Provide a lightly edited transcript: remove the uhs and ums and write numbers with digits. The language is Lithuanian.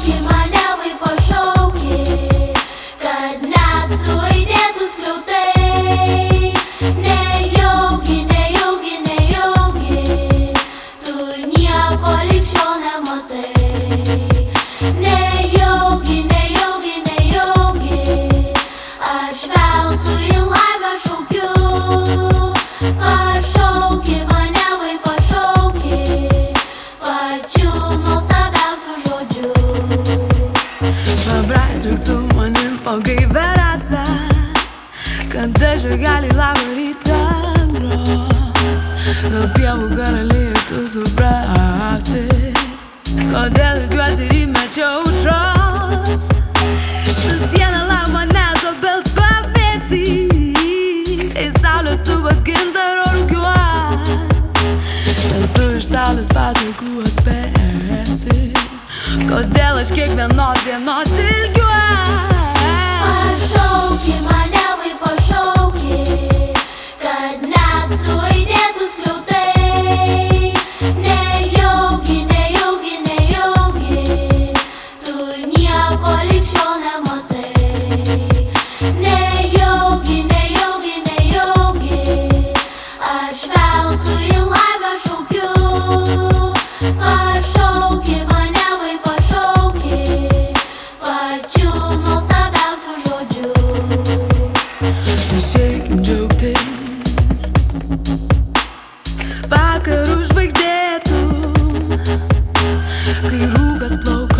Pašauki mane, vai pašauki, kad net suaidėtų skliautai. Nejaugi, nejaugi, nejaugi, tu nieko lig šiol nematai. Nejaugi, nejaugi, nejaugi, aš veltui į laimę šaukiu. Pašauki mane, vai pašauki, pačiu nuostabiausiu žodžiu. Pabraidžiuk su manim po gaivę rasą, kada žirgeliai labą rytą gros. Gal pievų karaliai tu suprasi, kodėl ilgiuosi rytmečio aušros. Tu dieną lauk manęs obels pavėsy, kai saulė subaskinta rūkiuos. Ir tu iš saulės pasakų atspėsi, kodėl aš kiekvienos dienos ilgiuos. Pašauki mane, vai pašauki, kad net suaidėtų skliautai. Nejaugi, nejaugi, nejaugi, tu nieko lig šiol nematai. Nejaugi, nejaugi, nejaugi, aš veltui į laimę šaukiu. Pašauki mane, vai pašauki, pačiu nuostabiausiu žodžiu. Išeikim džiaugtis vakarų žvaigždėtų, kai rūkas plaukia